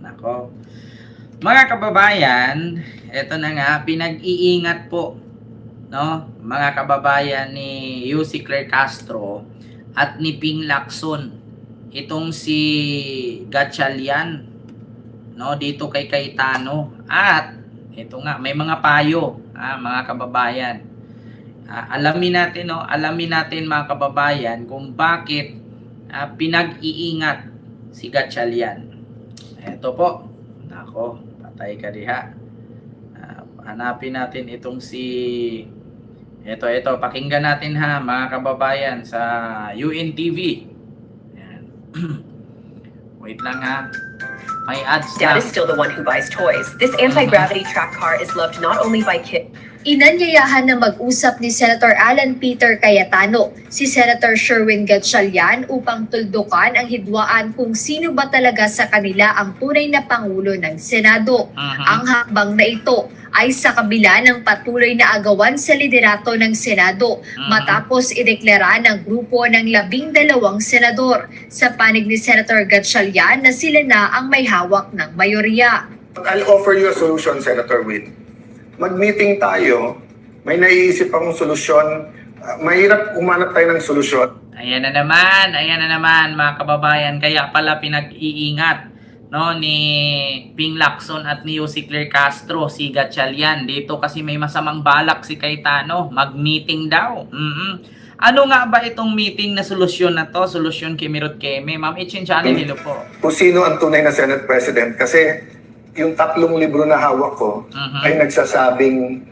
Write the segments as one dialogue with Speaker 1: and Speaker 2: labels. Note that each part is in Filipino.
Speaker 1: Nako. Mga kababayan, eto na nga, pinag-iingat po, no? Mga kababayan ni Yussi Claire Castro at ni Ping Lacson. Itong si Gatchalian, no? Dito kay Cayetano. At ito nga, may mga payo, mga kababayan. Alamin natin, no? Alamin natin mga kababayan kung bakit pinag-iingat si Gatchalian. Ito po. Nako, patay ka diha. Hanapin natin itong si ito, pakinggan natin ha mga kababayan sa UNTV. Ayan. Wait lang ha. May ads
Speaker 2: Dad
Speaker 1: na.
Speaker 2: is still the one who buys toys. This anti-gravity track car is loved not only by kids.
Speaker 3: Inanyayahan na mag-usap ni Senator Alan Peter Cayetano si Senator Sherwin Gatchalian upang tuldukan ang hidwaan kung sino ba talaga sa kanila ang tunay na Pangulo ng Senado. Ang hakbang na ito ay sa kabila ng patuloy na agawan sa liderato ng Senado matapos ideklara ng grupo ng 12 senador sa panig ni Senator Gatchalian na sila na ang may hawak ng mayorya.
Speaker 4: I'll offer you a solution, Senator Win. Mag-meeting tayo, may naiisip akong solusyon. Mahirap umanap tayo ng solusyon.
Speaker 1: Ayan na naman mga kababayan. Kaya pala pinag-iingat, no, ni Ping Lacson at ni Yussi Claire Castro si Gatchalian dito kasi may masamang balak si Cayetano. Mag-meeting daw. Ano nga ba itong meeting na solusyon na to? Solusyon Kimirot Keme. Ma'am Itchin Channel, hello po.
Speaker 4: Kung sino ang tunay na Senate President. Kasi yung 3 libro na hawak ko ay nagsasabing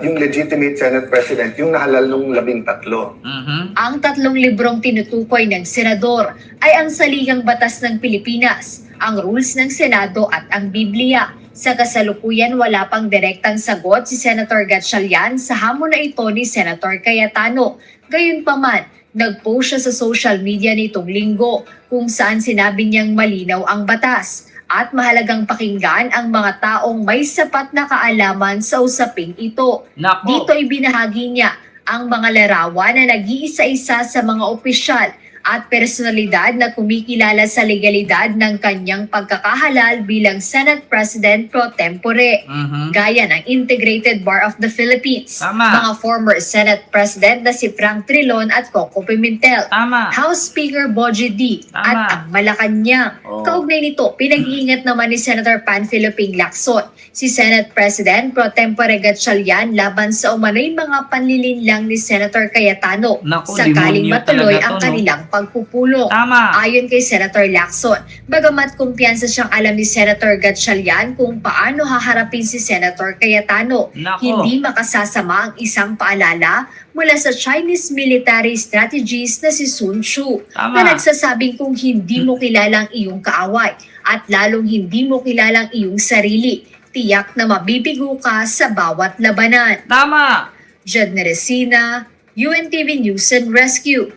Speaker 4: yung legitimate Senate President, yung nahalal nung 13.
Speaker 3: Ang 3 librong tinutukoy ng senador ay ang Saligang Batas ng Pilipinas, ang Rules ng Senado at ang Biblia. Sa kasalukuyan, wala pang direktang sagot si Senator Gatchalian sa hamon na ito ni Senator Cayetano. Gayunpaman, nag-post siya sa social media nitong linggo kung saan sinabi niyang malinaw ang batas at mahalagang pakinggan ang mga taong may sapat na kaalaman sa usaping ito.
Speaker 1: Nako.
Speaker 3: Dito ay binahagi niya ang mga larawan na nag-iisa-isa sa mga opisyal at personalidad na kumikilala sa legalidad ng kanyang pagkakahalal bilang Senate President pro tempore, gaya ng Integrated Bar of the Philippines,
Speaker 1: Tama.
Speaker 3: mga former Senate President na si Frank Trilon at Coco Pimentel,
Speaker 1: Tama.
Speaker 3: House Speaker Bogie D.
Speaker 1: Tama.
Speaker 3: at ang Malacanang.
Speaker 1: Oh.
Speaker 3: Kaugnay nito, pinag-iingat naman ni Senator Panfilo Ping Lacson si Senate President pro tempore Gatchalian laban sa umano'y mga panlilinlang ni Senator Cayetano
Speaker 1: Naku,
Speaker 3: sakaling
Speaker 1: demonyo
Speaker 3: matuloy
Speaker 1: talaga
Speaker 3: ang
Speaker 1: to, no?
Speaker 3: kanilang pagpupulong.
Speaker 1: Tama.
Speaker 3: Ayon kay Senator Lacson, bagamat kumpiyansa siyang alam ni Senator Gatchalian kung paano haharapin si Senator Cayetano,
Speaker 1: Nako.
Speaker 3: hindi makasasama ang isang paalala mula sa Chinese military strategist na si Sun Tzu,
Speaker 1: Tama.
Speaker 3: na nagsasabing kung hindi mo kilala ang iyong kaaway at lalong hindi mo kilala ang iyong sarili, tiyak na mabibigo ka sa bawat labanan.
Speaker 1: Tama.
Speaker 3: Jed Neresina, UNTV News and Rescue.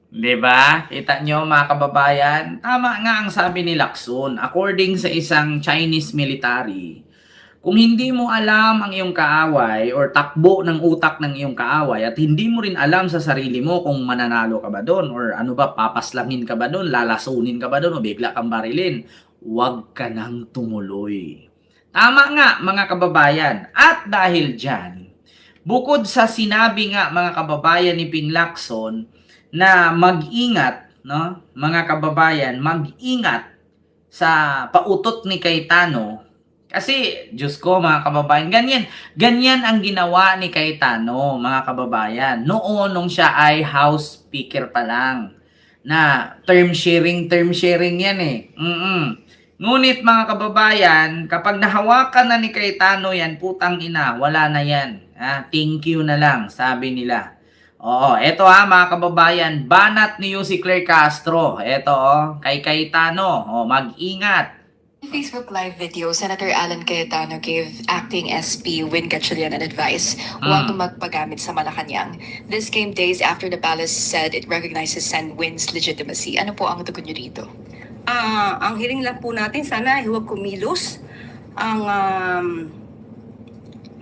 Speaker 1: Diba? Kita nyo mga kababayan? Tama nga ang sabi ni Lacson. According sa isang Chinese military, kung hindi mo alam ang iyong kaaway or takbo ng utak ng iyong kaaway at hindi mo rin alam sa sarili mo kung mananalo ka ba doon or ano ba, papaslangin ka ba doon, lalasunin ka ba doon o bigla kang barilin, huwag ka nang tumuloy. Tama nga mga kababayan. At dahil dyan, bukod sa sinabi nga mga kababayan ni Ping Lacson na mag-ingat, no? Mga kababayan, mag-ingat sa pautot ni Cayetano. Kasi, Diyos ko mga kababayan, ganyan ang ginawa ni Cayetano, mga kababayan. Noon nung siya ay House Speaker pa lang. Na term sharing yan eh. Ngunit mga kababayan, kapag nahawakan na ni Cayetano yan, putang ina, wala na yan. Thank you na lang, sabi nila. Oo, eto mga kababayan, banat ni Yussi Claire Castro. Eto kay Cayetano, mag-ingat.
Speaker 5: In a Facebook Live video, Senator Alan Cayetano gave acting SP Win Gatchalian an advice huwag magpagamit sa Malacanang. This came days after the palace said it recognizes Sen Win's legitimacy. Ano po ang tugon niyo dito?
Speaker 6: Ang hiling lang po natin, sana huwag kumilos ang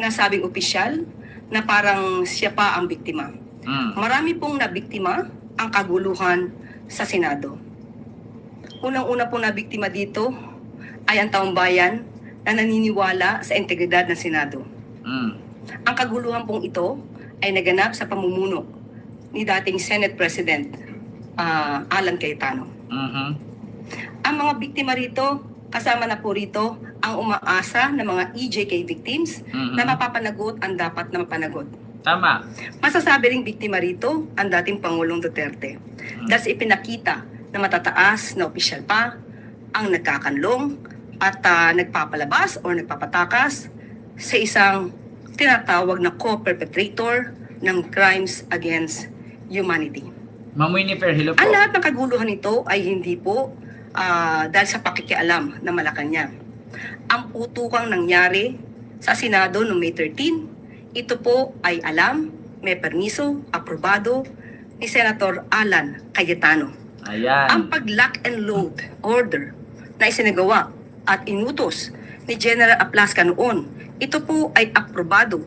Speaker 6: nasabing opisyal na parang siya pa ang biktima. Marami pong nabiktima ang kaguluhan sa Senado. Unang-una pong nabiktima dito ay ang taong bayan na naniniwala sa integridad ng Senado. Ang kaguluhan pong ito ay naganap sa pamumuno ni dating Senate President Alan Cayetano. Ang mga biktima rito, kasama na po rito ang umaasa ng mga EJK victims na mapapanagot ang dapat na mapanagot.
Speaker 1: Tama.
Speaker 6: Masasabi ring biktima rito ang dating Pangulong Duterte. Dahil ipinakita na matataas na opisyal pa ang nagkakanlong at nagpapalabas o nagpapatakas sa isang tinatawag na co-perpetrator ng crimes against humanity.
Speaker 1: Ma'am Winifred, hello po.
Speaker 6: Ang lahat ng kaguluhan nito ay hindi po dahil sa pakikialam ng Malacanang. Ang putukang nangyari sa Senado noong May 13, ito po ay alam, may permiso, aprobado ni Senator Alan Cayetano.
Speaker 1: Ayan.
Speaker 6: Ang pag-lock and load order na isinagawa at inutos ni General Aplasca noon, ito po ay aprobado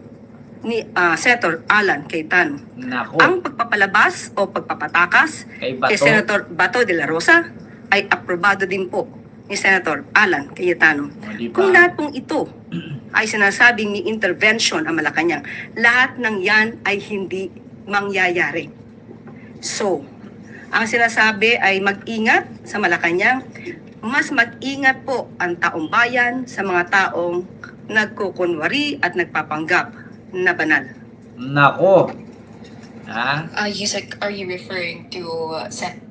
Speaker 6: ni Senator Alan Cayetano.
Speaker 1: Nako.
Speaker 6: Ang pagpapalabas o pagpapatakas
Speaker 1: Kay Bato.
Speaker 6: kay Senator Bato de la Rosa ay aprobado din po ni Senator Alan Cayetano.
Speaker 1: O, di ba?
Speaker 6: Kung lahat pong ito ay sinasabing ni intervention ang Malacanang, lahat ng yan ay hindi mangyayari. So, ang sinasabi ay mag-ingat sa Malacanang, mas mag-ingat po ang taong bayan sa mga taong nagkukunwari at nagpapanggap na banal.
Speaker 1: Nako. Ha?
Speaker 5: Yusek, are you referring to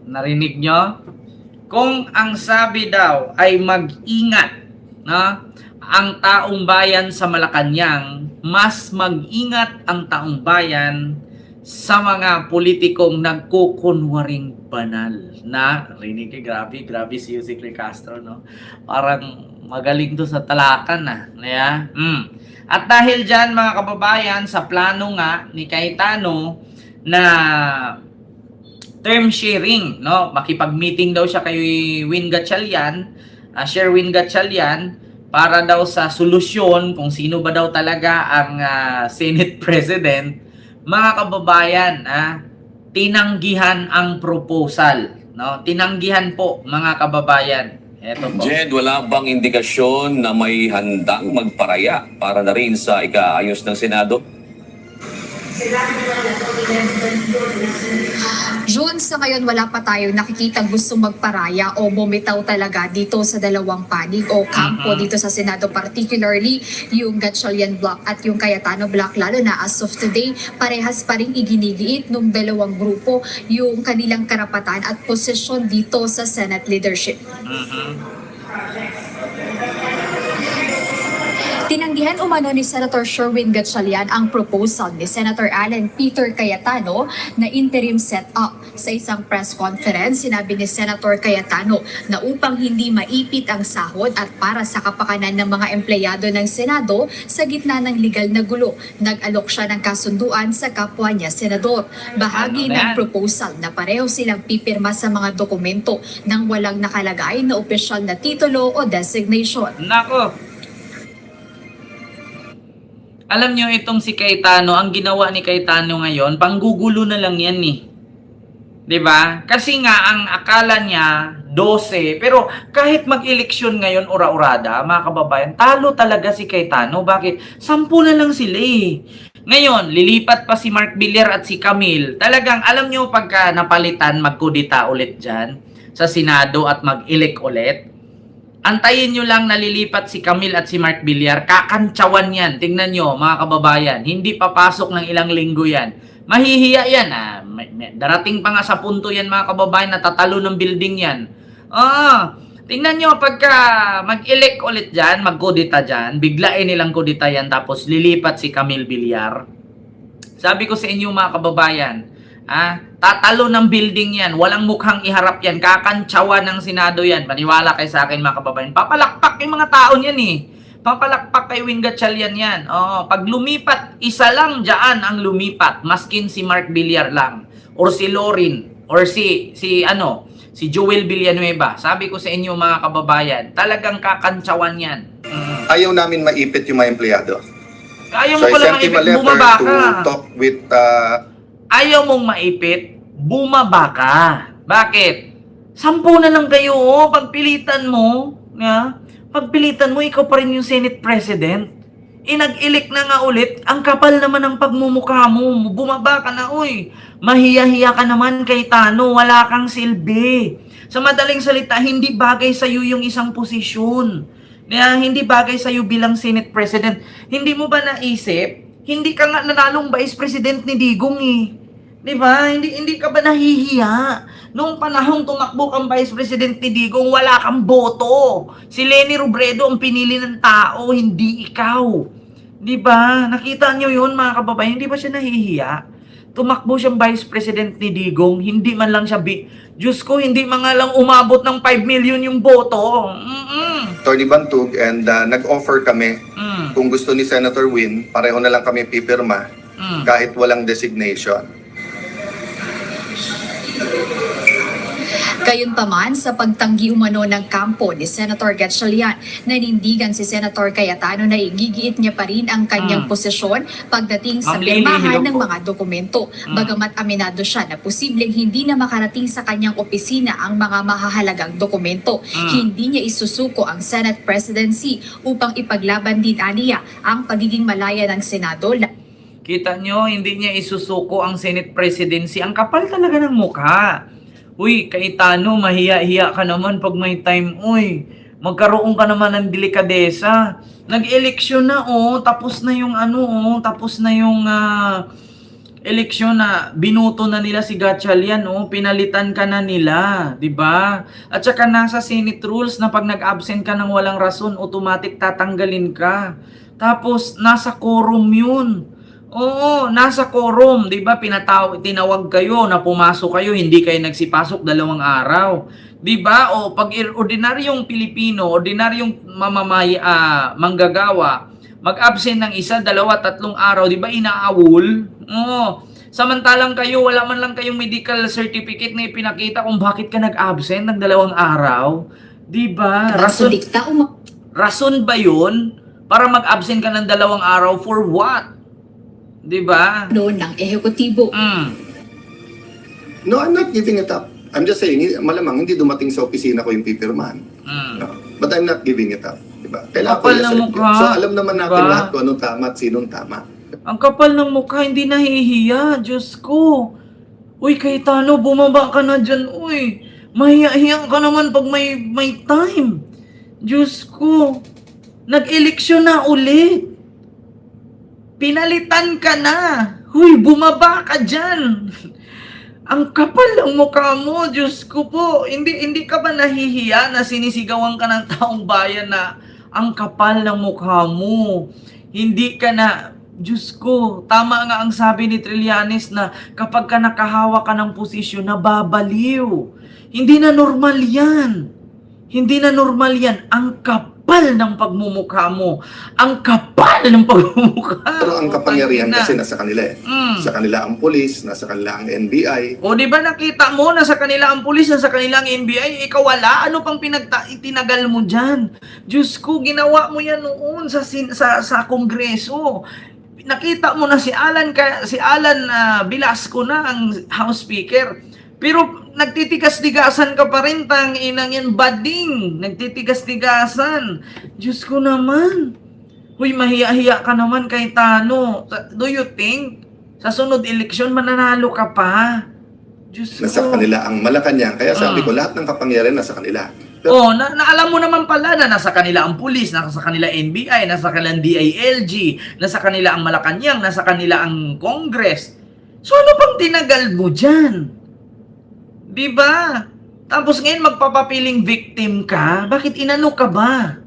Speaker 1: Narinig nyo? Kung ang sabi daw ay mag-ingat, na ang taong bayan sa Malacanang, mas mag-ingat ang taong bayan sa mga politikong nagkukunwaring banal. Na, rinig eh, grabe si Yusek Castro, no? Parang magaling to sa talakan, yeah? At dahil dyan, mga kababayan, sa plano nga ni Cayetano na term sharing, no? Makipag-meeting daw siya kay Win Gatchalian, Sherwin Gatchalian, para daw sa solusyon kung sino ba daw talaga ang Senate President. Mga kababayan, tinanggihan ang proposal, no? Tinanggihan po, mga kababayan. Eto po.
Speaker 7: Jed, wala bang indikasyon na may handang magparaya para na rin sa ikaayos ng Senado?
Speaker 3: June, sa ngayon wala pa tayong nakikita gusto magparaya o bumitaw talaga dito sa dalawang panig o kampo dito sa Senado, particularly yung Gatchalian Block at yung Cayetano Block, lalo na as of today, parehas pa rin iginigiit ng dalawang grupo yung kanilang karapatan at posisyon dito sa Senate leadership. Tinanggihan umano ni Senator Sherwin Gatchalian ang proposal ni Senator Alan Peter Cayetano na interim set-up. Sa isang press conference, sinabi ni Senator Cayetano na upang hindi maipit ang sahod at para sa kapakanan ng mga empleyado ng Senado sa gitna ng legal na gulo, nag-alok siya ng kasunduan sa kapwa niya senador. Bahagi
Speaker 1: Ano na
Speaker 3: ng
Speaker 1: yan?
Speaker 3: proposal na pareho silang pipirma sa mga dokumento nang walang nakalagay na opisyal na titulo o designation.
Speaker 1: Nako. Alam nyo, itong si Cayetano, ang ginawa ni Cayetano ngayon, panggugulo na lang yan eh. 'Di ba? Kasi nga, ang akala niya, 12. Pero kahit mag-eleksyon ngayon, ura-urada, mga kababayan, talo talaga si Cayetano. Bakit? 10 na lang sila eh. Ngayon, lilipat pa si Mark Villar at si Camille. Talagang, alam nyo, pagka napalitan, magkudita ulit dyan sa Senado at mag-elect ulit, antayin nyo lang nalilipat si Camille at si Mark Villar. Kakantsawan yan. Tingnan nyo, mga kababayan. Hindi papasok ng ilang linggo yan. Mahihiya yan. Darating pa nga sa punto yan, mga kababayan, na tatalo ng building yan. Tingnan nyo, pagka mag-elect ulit dyan, mag-kudita dyan, biglain nilang kudita yan, tapos lilipat si Camille Villar. Sabi ko sa inyo, mga kababayan, tatalo ng building yan. Walang mukhang iharap yan. Kakantsawa ng Senado yan. Maniwala kayo sa akin, mga kababayan. Papalakpak yung mga tao yan eh. Papalakpak kay Win Gatchalian yan. Pag lumipat, isa lang dyan ang lumipat. Maskin si Mark Villar lang. Or si Lorin. Or si Joel Villanueva. Sabi ko sa inyo, mga kababayan, talagang kakantsawan yan.
Speaker 4: Ayaw namin maipit yung mga empleyado.
Speaker 1: Ayaw mo
Speaker 4: So I
Speaker 1: pala
Speaker 4: sent him a
Speaker 1: maipit,
Speaker 4: letter
Speaker 1: bumaba
Speaker 4: to
Speaker 1: ka.
Speaker 4: talk with
Speaker 1: Ayaw mong maipit, bumaba ka. Bakit? 10 na lang kayo, pagpilitan mo. Pagpilitan mo, ikaw pa rin yung Senate President. Nag-elect na nga ulit, ang kapal naman ng pagmumukha mo. Bumaba ka na, uy. Mahiya-hiya ka naman kay Tano, wala kang silbi. Sa madaling salita, hindi bagay sa'yo yung isang posisyon. Hindi bagay sa'yo bilang Senate President. Hindi mo ba naisip? Hindi ka nga nanalong Vice President ni Digong eh. Di ba? Hindi ka ba nahihiya? Noong panahong tumakbo kang Vice President ni Digong, wala kang boto. Si Leni Robredo ang pinili ng tao, hindi ikaw. Di ba? Nakita niyo yun mga kababayan, hindi ba siya nahihiya? Tumakbo siyang Vice President ni Digong, hindi man lang siya Diyos ko, hindi man nga lang umabot ng 5 million yung boto.
Speaker 4: Attorney Bantug, and nag-offer kami kung gusto ni Senator Win, pareho na lang kami pipirma kahit walang designation.
Speaker 3: Gayunpaman, sa pagtanggi umano ng kampo ni Senator Gatchalian, nanindigan si Senator Cayetano na igigiit niya pa rin ang kanyang posisyon pagdating sa
Speaker 1: Ma'am Lily,
Speaker 3: pirmahan
Speaker 1: hello
Speaker 3: ng
Speaker 1: po.
Speaker 3: mga dokumento. Bagamat aminado siya na posibleng hindi na makarating sa kanyang opisina ang mga mahahalagang dokumento, hindi niya isusuko ang Senate presidency upang ipaglaban din aniya ang pagiging malaya ng Senado.
Speaker 1: Kita nyo, hindi niya isusuko ang Senate Presidency. Ang kapal talaga ng mukha. Uy, Cayetano, mahiya-hiya ka naman pag may time. Uy, magkaroon ka naman ng delikadesa. Nag-eleksyon na, tapos na yung tapos na yung eleksyon na binuto na nila si Gatchalian, pinalitan ka na nila, 'di ba? At saka nasa Senate rules na pag nag-absent ka ng walang rason, automatic tatanggalin ka. Tapos nasa quorum 'yun. Oo, nasa quorum, 'di ba? Tinawag kayo na pumasok kayo, hindi kayo nagsipasok 2 araw. 'Di ba? O pag ordinaryong Pilipino, ordinaryong manggagawa, mag-absent ng 1, 2, 3 araw, 'di ba? Inaawol. Oo. Samantalang kayo, wala man lang kayong medical certificate na ipinakita kung bakit ka nag-absent ng 2 araw. 'Di ba? Rason ba 'yun para mag-absent ka ng 2 araw for what? 'Di ba?
Speaker 3: Noon ng ehekutibo.
Speaker 4: No, I'm not giving it up. I'm just saying, malamang hindi dumating sa opisina ko yung pipirmahan. No. But I'm not giving it up. Diba? Kailangan ko
Speaker 1: Kapal ng
Speaker 4: i-select
Speaker 1: mukha.
Speaker 4: yun. So alam naman natin
Speaker 1: Diba?
Speaker 4: lahat kung anong tama at sinong tama.
Speaker 1: Ang kapal ng mukha, hindi nahihiya. Diyos ko. Uy, Cayetano, bumaba ka na dyan. Uy, mahiya-hiya ka naman pag may time. Diyos ko. Nag-eleksyon na ulit. Pinalitan ka na. Huy, bumaba ka dyan. Ang kapal ng mukha mo, Diyos ko po. Hindi ka ba nahihiya na sinisigawan ka ng taong bayan na ang kapal ng mukha mo? Hindi ka na, Diyos ko, tama nga ang sabi ni Trillanes na kapag ka nakahawa ka ng posisyon, nababaliw. Hindi na normal yan. Hindi na normal yan. Ang kapal ng pagmumukha mo. Ang kapal ng pagmumukha mo.
Speaker 4: Pero ang kapangyarihan kasi nasa kanila eh. Sa kanila ang pulis, nasa kanila ang NBI.
Speaker 1: O di ba nakita mo na sa kanila ang pulis, na sa kanila ang NBI, ikaw wala? Ano pang itinagal mo dyan? Diyos ko, ginawa mo yan noon sa Kongreso. Nakita mo na si Alan Velasco na ang House Speaker. Pero nagtitigas-tigasan ka pa rin, tang inang yan, bading. Nagtitigas-tigasan. Diyos ko naman. Huy, mahiya-hiya ka naman kay Tano. Do you think sa sunod eleksyon mananalo ka pa? Diyos ko.
Speaker 4: Nasa kanila ang Malacanang. Kaya sabi ko, lahat ng kapangyarihan nasa kanila. Pero,
Speaker 1: alam mo naman pala na nasa kanila ang pulis, nasa kanila NBI, nasa kanila ang DILG, nasa kanila ang Malacanang, nasa kanila ang Congress. So ano pang tinagal mo dyan? Diba? Tapos ngayon magpapapiling victim ka? Bakit inano ka ba?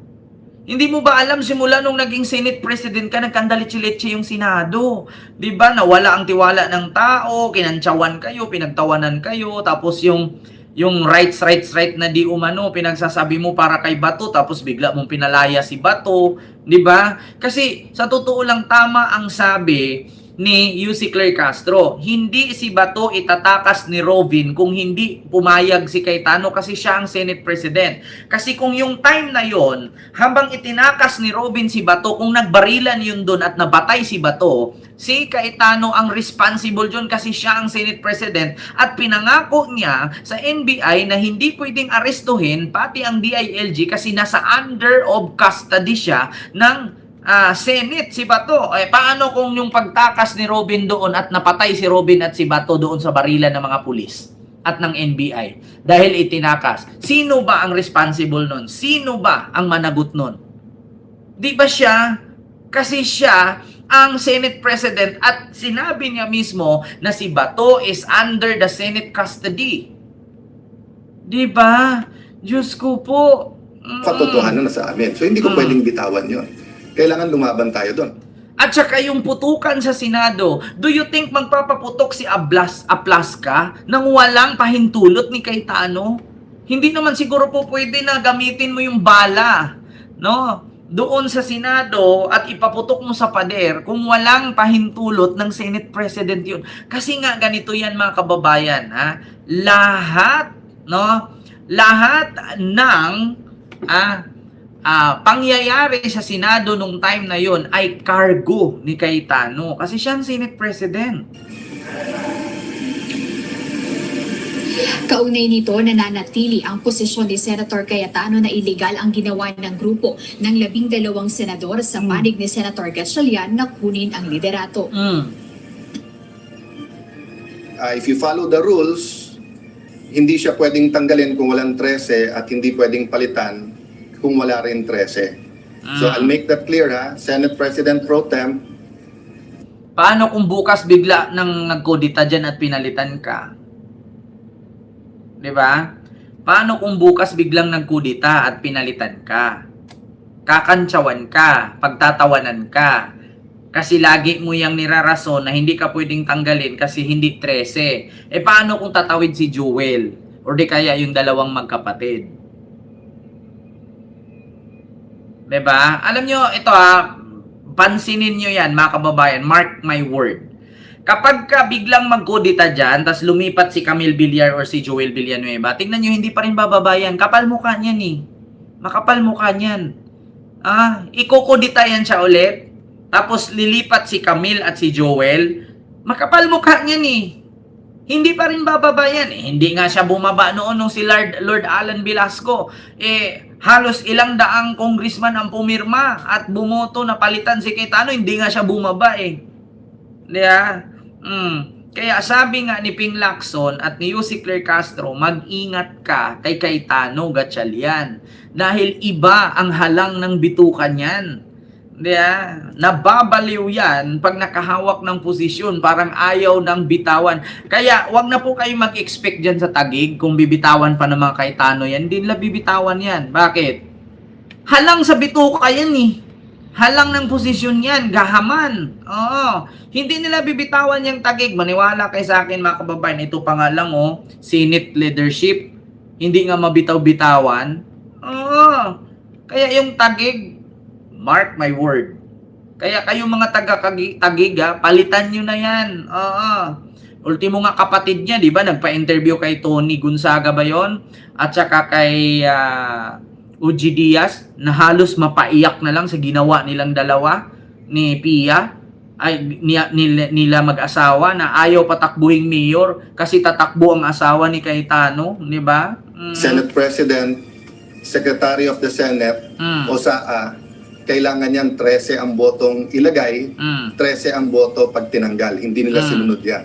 Speaker 1: Hindi mo ba alam simula nung naging Senate President ka, nagkandalitsi-litsi yung Senado? Diba? Nawala ang tiwala ng tao, kinantsawan kayo, pinagtawanan kayo, tapos yung rights na di umano, pinagsasabi mo para kay Bato, tapos bigla mong pinalaya si Bato, di ba? Kasi sa totoo lang, tama ang sabi ni Yussi Claire Castro. Hindi si Bato itatakas ni Robin kung hindi pumayag si Cayetano kasi siya ang Senate President. Kasi kung yung time na yon, habang itinakas ni Robin si Bato, kung nagbarilan yun doon at nabatay si Bato, si Cayetano ang responsible dyan kasi siya ang Senate President at pinangako niya sa NBI na hindi pwedeng arestuhin pati ang DILG kasi nasa under of custody siya ng Senate si Bato. Paano kung yung pagtakas ni Robin doon at napatay si Robin at si Bato doon sa barilan ng mga pulis at ng NBI dahil itinakas? Sino ba ang responsible nun? Sino ba ang managot nun? Di ba siya? Kasi siya ang Senate President at sinabi niya mismo na si Bato is under the Senate custody. Di ba? Diyos ko po.
Speaker 4: Katotohanan na sa amin. So hindi ko pwedeng bitawan yon. Kailangan lumaban tayo doon.
Speaker 1: At saka yung putukan sa Senado, do you think magpapaputok si Aplaska nang walang pahintulot ni Cayetano? Hindi naman siguro po pwede na gamitin mo yung bala, no? Doon sa Senado at ipaputok mo sa pader kung walang pahintulot ng Senate President yun. Kasi nga ganito yan mga kababayan, ha? Lahat, no? Lahat ng pangyayari sa Senado nung time na yon ay cargo ni Cayetano kasi siya ang Senate President.
Speaker 3: Kaunay nito, nananatili ang posisyon ni Senator Cayetano na illegal ang ginawa ng grupo ng 12 senador sa panig ni Senator Gatchalian na kunin ang liderato.
Speaker 4: If you follow the rules, hindi siya pwedeng tanggalin kung walang 13 at hindi pwedeng palitan kung wala rin 13. So I'll make that clear, ha. Senate President Pro Tem.
Speaker 1: Paano kung bukas bigla nang nagkodita dyan at pinalitan ka? Diba? Paano kung bukas biglang nagkudita at pinalitan ka? Kakantsawan ka, pagtatawanan ka. Kasi lagi mo yang nirarason na hindi ka pwedeng tanggalin kasi hindi 13. Paano kung tatawid si Jewel? O di kaya yung dalawang magkapatid? Diba? Alam nyo, ito pansinin nyo yan mga kababayan, mark my word. Kapag ka biglang magkudita dyan, tas lumipat si Camille Villar or si Joel Villanueva, tingnan nyo, hindi pa rin bababayan. Kapal mukha niyan eh. Makapal mukha niyan. Ikukudita yan siya ulit. Tapos lilipat si Camille at si Joel. Makapal mukha niyan eh. Hindi pa rin bababayan. Hindi nga siya bumaba noon nung si Lord Alan Velasco. Halos ilang daang congressman ang pumirma at bumoto na palitan si Cayetano, hindi nga siya bumaba eh. Diba? Kaya sabi nga ni Ping Lacson at ni Yussi Claire Castro, mag-ingat ka kay Cayetano Gatchalian dahil iba ang halang ng bitukan yan. Diba? Nababaliw yan pag nakahawak ng posisyon, parang ayaw ng bitawan. Kaya wag na po kayo mag-expect dyan sa Taguig kung bibitawan pa ng mga Cayetano yan. Hindi nila bibitawan yan. Bakit? Halang sa bituka yan eh. Halang ng posisyon yan. Gahaman. Oo. Hindi nila bibitawan yung Taguig. Maniwala kayo sa akin mga kababayan. Ito pa nga lang Senate leadership. Hindi nga mabitaw-bitawan. Oo. Kaya yung Taguig, mark my word. Kaya kayong mga taga-Taguig, palitan nyo na yan. Ultimo nga kapatid niya, di ba? Nagpa-interview kay Tony Gonzaga ba yun? At saka kay Uji Diaz, na halos mapaiyak na lang sa ginawa nilang dalawa ni Pia. Nila mag-asawa na ayaw patakbuhing mayor kasi tatakbo ang asawa ni Cayetano, di ba?
Speaker 4: Senate President, Secretary of the Senate, o sa kailangan niyan 13 ang botong ilagay, 13 ang boto pag tinanggal. Hindi nila sinunod yan.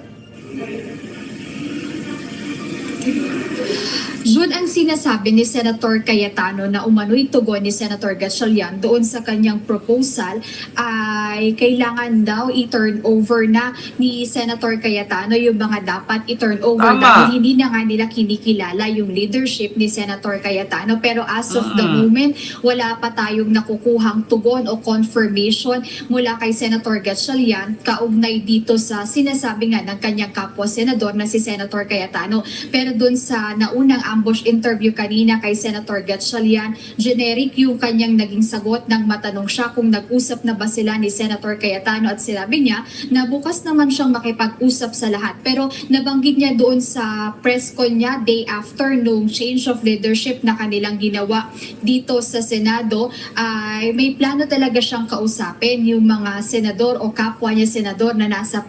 Speaker 3: Yun ang sinasabi ni Senator Cayetano na umano'y tugon ni Senator Gatchalian doon sa kanyang proposal ay kailangan daw i-turn over na ni Senator Cayetano yung mga dapat i-turn over dahil hindi na nga nila kinikilala yung leadership ni Senator Cayetano. Pero as of the moment, wala pa tayong nakukuhang tugon o confirmation mula kay Senator Gatchalian kaugnay dito sa sinasabi nga ng kanyang kapwa senador na si Senator Cayetano. Pero doon sa naunang
Speaker 8: ambush interview kanina kay Senator Gatchalian, generic yung kanyang naging sagot nang matanong siya kung nag-usap na ba sila ni Senator Cayetano at sinabi niya na bukas naman siyang makipag-usap sa lahat. Pero nabanggit niya doon sa press con niya day after nung change of leadership na kanilang ginawa dito sa Senado, ay may plano talaga siyang kausapin yung mga senador o kapwa niya senador na nasa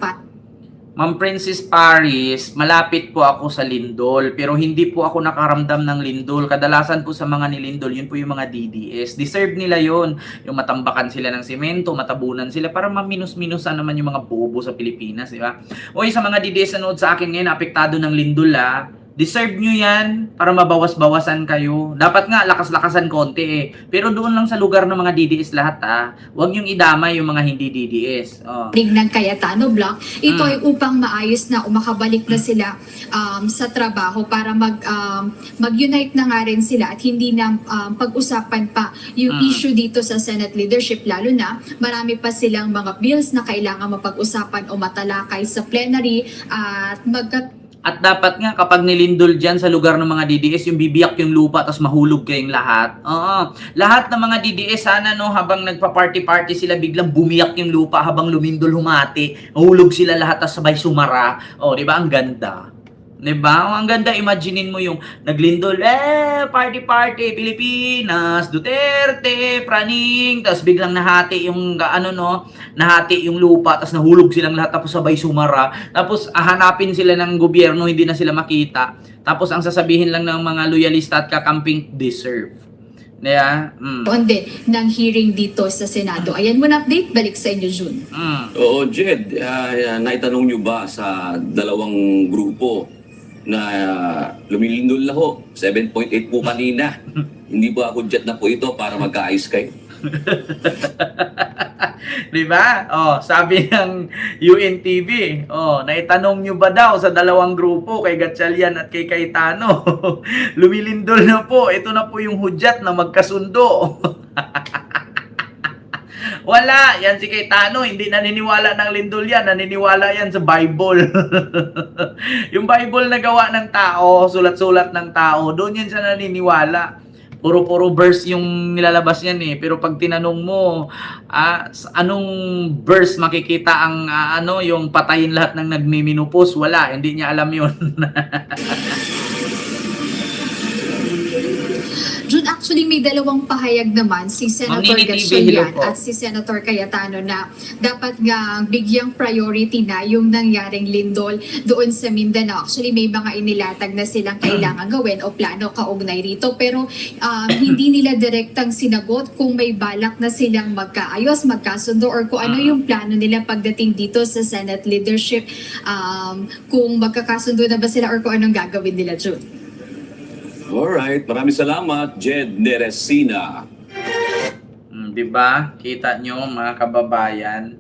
Speaker 1: Ma'am Princess Paris, malapit po ako sa lindol, pero hindi po ako nakaramdam ng lindol. Kadalasan po sa mga nilindol, yun po yung mga DDS. Deserve nila yon. Yung matambakan sila ng semento, matabunan sila, para maminus-minusan naman yung mga bobo sa Pilipinas, di ba? Oy, sa mga DDS na nood sa akin ngayon, apektado ng lindol deserve nyo yan para mabawas-bawasan kayo. Dapat nga, lakas-lakasan konti Pero doon lang sa lugar ng mga DDS lahat Huwag nyong idamay yung mga hindi DDS.
Speaker 8: ng Cayetano Block. Ito ay upang maayos na o makabalik na sila sa trabaho para mag-unite na nga rin sila at hindi na pag-usapan pa yung issue dito sa Senate leadership, lalo na marami pa silang mga bills na kailangan mapag-usapan o matalakay sa plenary
Speaker 1: At dapat nga kapag nilindol dyan sa lugar ng mga DDS, yung bibiyak yung lupa tapos mahulog kayong lahat. Lahat ng mga DDS sana habang nagpa-party-party sila biglang bumiyak yung lupa habang lumindol humati. Mahulog sila lahat tapos sabay sumara. Di ba? Ang ganda. Diba? Ang ganda, imaginein mo yung naglindol, party-party, Pilipinas, Duterte, praning, tapos biglang nahati yung, nahati yung lupa, tapos nahulog silang lahat, tapos sabay sumara, tapos hahanapin sila ng gobyerno, hindi na sila makita, tapos ang sasabihin lang ng mga loyalista at kakamping, deserve. Yeah.
Speaker 8: Onde ng hearing dito sa Senado. Ayan mo na update, balik sa inyo, June.
Speaker 7: Oo, Jed, naitanong nyo ba sa dalawang grupo na lumilindol na ho? 7.8 po kanina. Hindi ba ako jet na po ito para magkaayos kayo?
Speaker 1: Diba? Sabi ng UNTV, naitanong nyo ba daw sa dalawang grupo, kay Gatchalian at kay Cayetano? Lumilindol na po. Ito na po yung hudyat na magkasundo. Wala, yan si Cayetano, hindi naniniwala ng lindol yan, naniniwala yan sa Bible. Yung Bible na gawa ng tao, sulat-sulat ng tao, doon yan siya naniniwala. Puro-puro verse yung nilalabas yan pero pag tinanong mo, anong verse makikita ang yung patayin lahat ng nagmiminupos, wala, hindi niya alam yun.
Speaker 8: June, actually may dalawang pahayag naman si Senator Gatchalian at si Senator Cayetano na dapat nga bigyang priority na yung nangyaring lindol doon sa Mindanao. Actually may mga inilatag na silang kailangan gawin o plano kaugnay rito, pero hindi nila direktang sinagot kung may balak na silang magkaayos, magkasundo, or kung ano yung plano nila pagdating dito sa Senate leadership, kung magkakasundo na ba sila or kung anong gagawin nila, June.
Speaker 7: Alright, maraming salamat, Jed Neresina.
Speaker 1: Diba? Kita nyo mga kababayan,